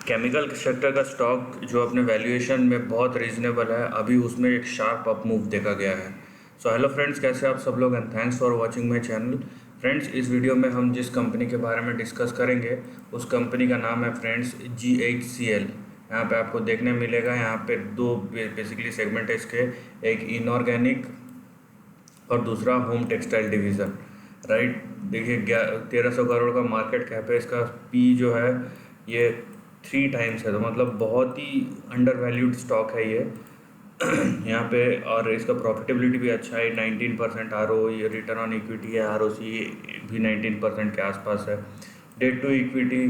Chemical sector का stock जो अपने वैल्यूएशन में बहुत रीजनेबल है, अभी उसमें एक शार्प अप मूव देखा गया है। सो हेलो फ्रेंड्स, कैसे आप सब लोग, and thanks for watching my channel. Friends, इस वीडियो में हम जिस कंपनी के बारे में डिस्कस करेंगे उस कंपनी का नाम है फ्रेंड्स GHCL। यहाँ पे आपको देखने मिलेगा, यहाँ पे दो बेसिकली सेगमेंट है इसके, एक इनऑर्गेनिक और दूसरा होम टेक्सटाइल डिवीज़न। राइट, देखिए 1300 करोड़ का मार्केट कैप है, इसका पी जो है ये 3 टाइम्स है, तो मतलब बहुत ही अंडर वैल्यूड स्टॉक है ये। यहाँ पे और इसका प्रॉफिटेबिलिटी भी अच्छा है, 19% ROE, रिटर्न ऑन इक्विटी है, ROC भी 19% के आसपास है। डेट टू इक्विटी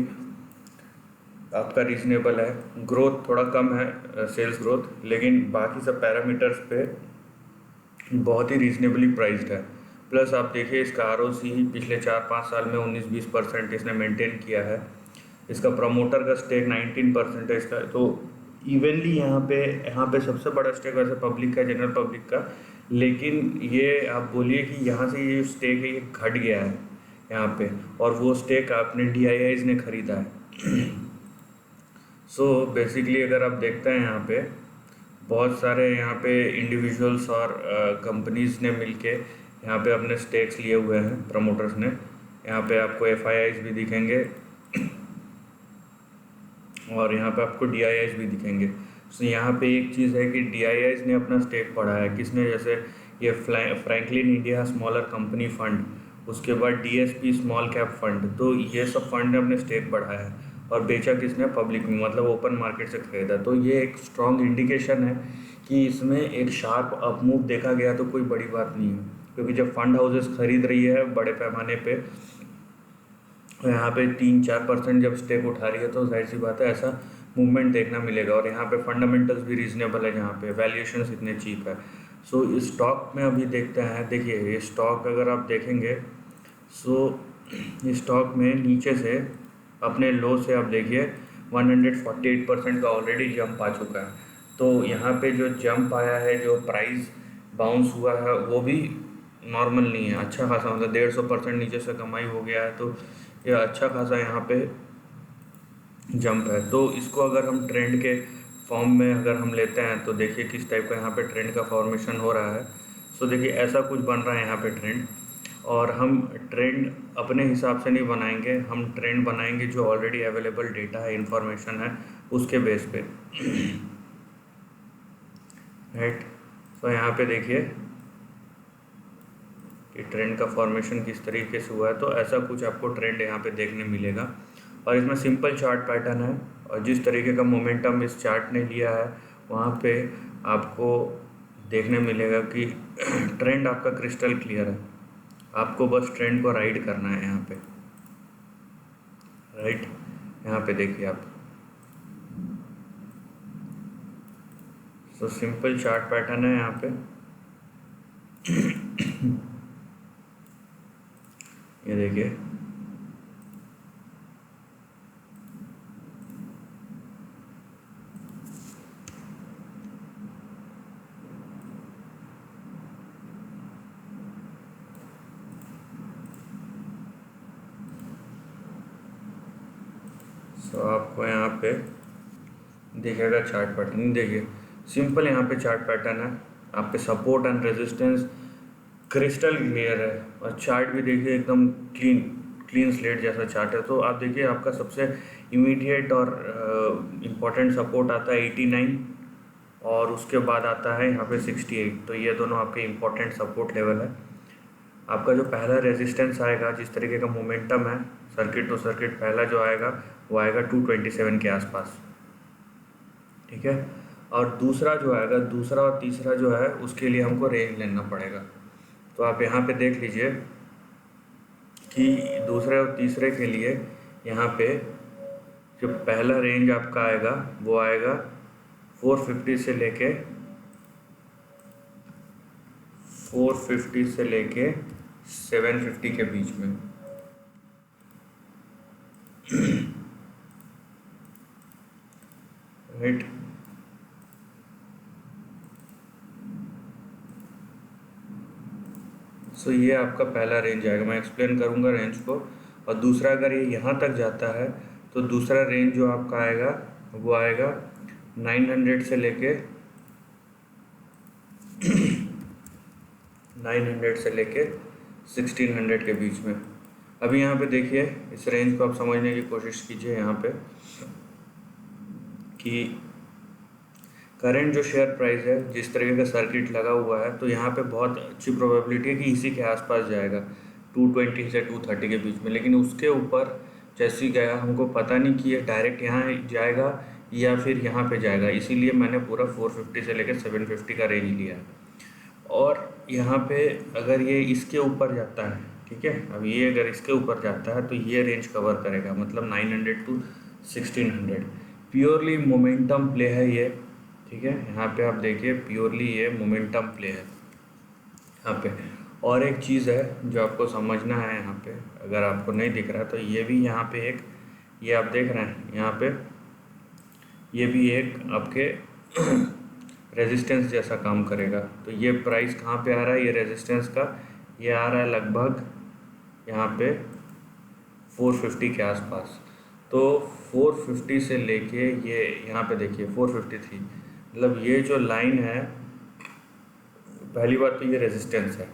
आपका रीजनेबल है, ग्रोथ थोड़ा कम है सेल्स ग्रोथ, लेकिन बाकी सब पैरामीटर्स पे बहुत ही रीजनेबली प्राइस्ड है। प्लस आप देखिए इसका ROC पिछले 4-5 साल में 19-20% इसने मेंटेन किया है। इसका प्रमोटर का स्टेक 19% है इसका, तो इवनली यहाँ पे सबसे बड़ा स्टेक वैसे पब्लिक का, जनरल पब्लिक का, लेकिन ये आप बोलिए कि यहाँ से ये स्टेक है ये घट गया है यहाँ पे, और वो स्टेक आपने DIIs ने खरीदा है। सो बेसिकली अगर आप देखते हैं यहाँ पे बहुत सारे यहाँ पे इंडिविजुअल्स और कंपनीज ने मिलके यहाँ पे अपने स्टेक्स लिए हुए हैं प्रमोटर्स ने। यहाँ पे आपको FIIs भी दिखेंगे और यहाँ पे आपको DIIs भी दिखेंगे। सो यहाँ पे एक चीज़ है कि DIIs ने अपना स्टेक बढ़ाया है, किसने, जैसे ये Franklin India smaller company fund, उसके बाद DSP स्मॉल कैप फंड, तो ये सब फंड ने अपने स्टेक बढ़ाया है और बेचा किसने, पब्लिक में, मतलब ओपन मार्केट से खरीदा। तो ये एक स्ट्रॉन्ग इंडिकेशन है कि इसमें एक शार्प अप मूव देखा गया, तो कोई बड़ी बात नहीं है, क्योंकि जब फंड हाउसेस खरीद रही है बड़े पैमाने पे, यहाँ पे 3-4% जब स्टेक उठा रही है, तो जाहिर सी बात है ऐसा मूवमेंट देखना मिलेगा। और यहाँ पे फंडामेंटल्स भी रीजनेबल है, जहाँ पे वैल्यूएशंस इतने चीप है। सो इस स्टॉक में अभी देखते हैं, देखिए ये स्टॉक अगर आप देखेंगे, सो इस स्टॉक में नीचे से अपने लो से आप देखिए 148% का ऑलरेडी जंप आ चुका है। तो यहाँ पे जो जंप आया है, जो प्राइस बाउंस हुआ है, वो भी नॉर्मल नहीं है, अच्छा खासा, मतलब 150% नीचे से कमाई हो गया है, तो ये अच्छा खासा यहाँ पे जंप है। तो इसको अगर हम ट्रेंड के फॉर्म में अगर हम लेते हैं, तो देखिए किस टाइप का यहाँ पे ट्रेंड का फॉर्मेशन हो रहा है। सो देखिए ऐसा कुछ बन रहा है यहाँ पे ट्रेंड, और हम ट्रेंड अपने हिसाब से नहीं बनाएंगे, हम ट्रेंड बनाएंगे जो ऑलरेडी अवेलेबल डेटा है, इंफॉर्मेशन है, उसके बेस पे। राइट, तो यहाँ पे देखिए कि ट्रेंड का फॉर्मेशन किस तरीके से हुआ है, तो ऐसा कुछ आपको ट्रेंड यहाँ पे देखने मिलेगा। और इसमें सिंपल चार्ट पैटर्न है, और जिस तरीके का मोमेंटम इस चार्ट ने लिया है, वहाँ पे आपको देखने मिलेगा कि ट्रेंड आपका क्रिस्टल क्लियर है, आपको बस ट्रेंड को राइड करना है यहाँ पे। राइट, यहाँ पे देखिए आप, तो सिंपल चार्ट पैटर्न है यहाँ पे। ये देखिए, तो आपको यहाँ पे दिखेगा चार्ट पैटर्न, देखिए सिंपल यहाँ पे चार्ट पैटर्न है, आप पे support and resistance crystal clear है, और चार्ट भी देखिए एकदम क्लीन स्लेट जैसा चार्ट है। तो आप देखिए आपका सबसे इमीडिएट और इम्पोर्टेंट सपोर्ट आता है 89, और उसके बाद आता है यहाँ पे 68, तो ये दोनों आपके इम्पोर्टेंट सपोर्ट लेवल है। आपका जो पहला रेजिस्टेंस आएगा, जिस तरीके का मोमेंटम है सर्किट टू सर्किट, पहला जो आएगा वो आएगा 227 के आसपास, ठीक है। और दूसरा जो आएगा, दूसरा और तीसरा जो है, उसके लिए हमको रेंज लेना पड़ेगा। तो आप यहाँ पे देख लीजिए कि दूसरे और तीसरे के लिए यहाँ पे जो पहला रेंज आपका आएगा वो आएगा 450 से लेके 750 के बीच में। राइट, सो ये आपका पहला रेंज आएगा, मैं एक्सप्लेन करूँगा रेंज को। और दूसरा, अगर ये यहाँ तक जाता है तो दूसरा रेंज जो आपका आएगा वो आएगा 900 से लेके 1600 के बीच में। अभी यहाँ पे देखिए इस रेंज को आप समझने की कोशिश कीजिए यहाँ पे कि करंट जो शेयर प्राइस है जिस तरीके का सर्किट लगा हुआ है, तो यहाँ पे बहुत अच्छी प्रोबेबिलिटी है कि इसी के आसपास जाएगा 220 से 230 के बीच में। लेकिन उसके ऊपर जैसे ही गया हमको पता नहीं कि ये डायरेक्ट यहाँ जाएगा या फिर यहाँ पे जाएगा, इसीलिए मैंने पूरा 450 से लेकर 750 का रेंज लिया है। और यहाँ पे अगर ये इसके ऊपर जाता है, ठीक है, अब ये अगर इसके ऊपर जाता है तो ये रेंज कवर करेगा, मतलब 900 टू 1600। प्योरली मोमेंटम प्ले है ये, ठीक है। यहाँ पे आप देखिए प्योरली ये मोमेंटम प्ले है यहाँ पे। और एक चीज़ है जो आपको समझना है यहाँ पे, अगर आपको नहीं दिख रहा तो ये भी यहाँ पे एक, ये आप देख रहे हैं यहाँ पे, ये भी एक आपके रेजिस्टेंस जैसा काम करेगा। तो ये प्राइस कहाँ पे आ रहा है, ये रेजिस्टेंस का ये आ रहा है लगभग यहाँ पे 450 के आसपास। तो 450 से लेके ये यहाँ पे देखिए 453, मतलब ये जो लाइन है, पहली बात तो ये रेजिस्टेंस है,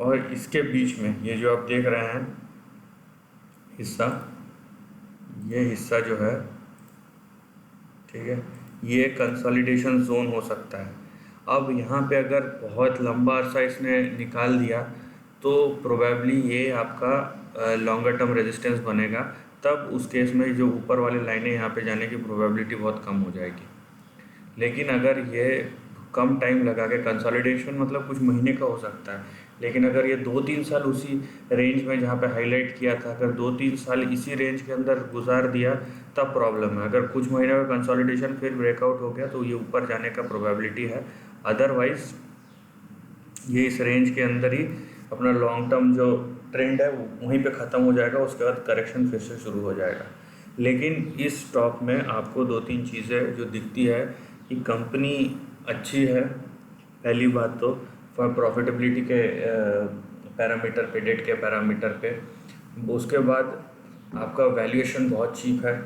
और इसके बीच में ये जो आप देख रहे हैं हिस्सा, ये हिस्सा जो है, ठीक है, ये कंसोलिडेशन जोन हो सकता है। अब यहाँ पे अगर बहुत लंबा अरसा इसने निकाल दिया तो प्रोबेबली ये आपका लॉन्गर टर्म रेजिस्टेंस बनेगा, तब उस केस में जो ऊपर वाली लाइनें यहाँ पे जाने की प्रोबेबिलिटी बहुत कम हो जाएगी। लेकिन अगर ये कम टाइम लगा के, कंसोलिडेशन मतलब कुछ महीने का हो सकता है, लेकिन अगर ये 2-3 साल उसी रेंज में जहाँ पे हाईलाइट किया था, अगर 2-3 साल इसी रेंज के अंदर गुजार दिया तब प्रॉब्लम है। अगर कुछ महीने का कंसोलिडेशन फिर ब्रेकआउट हो गया तो ये ऊपर जाने का प्रोबेबिलिटी है, अदरवाइज ये इस रेंज के अंदर ही अपना लॉन्ग टर्म जो ट्रेंड है वहीं पे ख़त्म हो जाएगा, उसके बाद करेक्शन फिर से शुरू हो जाएगा। लेकिन इस स्टॉक में आपको 2-3 चीज़ें जो दिखती है कि कंपनी अच्छी है, पहली बात तो प्रॉफिटेबिलिटी के पैरामीटर पे, डेट के पैरामीटर पे, उसके बाद आपका वैल्यूएशन बहुत चीप है,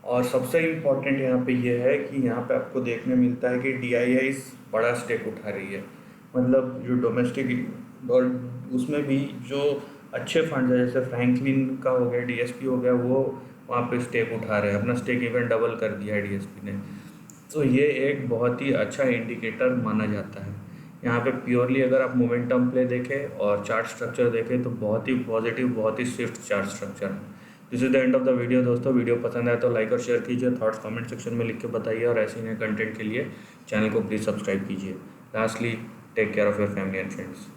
और सबसे इम्पॉर्टेंट यहाँ पे ये है कि यहाँ पे आपको देखने मिलता है कि DII बड़ा स्टेक उठा रही है, मतलब जो डोमेस्टिक, और उसमें भी जो अच्छे फंड है जैसे फ्रैंकलिन का हो गया, DSP हो गया, वो वहाँ पे स्टेक उठा रहे हैं, अपना स्टेक इवन डबल कर दिया है DSP ने। तो ये एक बहुत ही अच्छा इंडिकेटर माना जाता है। यहाँ पे प्योरली अगर आप मोमेंटम प्ले देखें और चार्ट स्ट्रक्चर देखें तो बहुत ही पॉजिटिव, बहुत ही स्विफ्ट चार्ट स्ट्रक्चर है। This is the end of the video दोस्तों। वीडियो पसंद आए तो लाइक और शेयर कीजिए, थॉट्स कमेंट सेक्शन में लिख के बताइए, और ऐसे नए कंटेंट के लिए चैनल को प्लीज़ सब्सक्राइब कीजिए। Lastly, take care of your family and friends.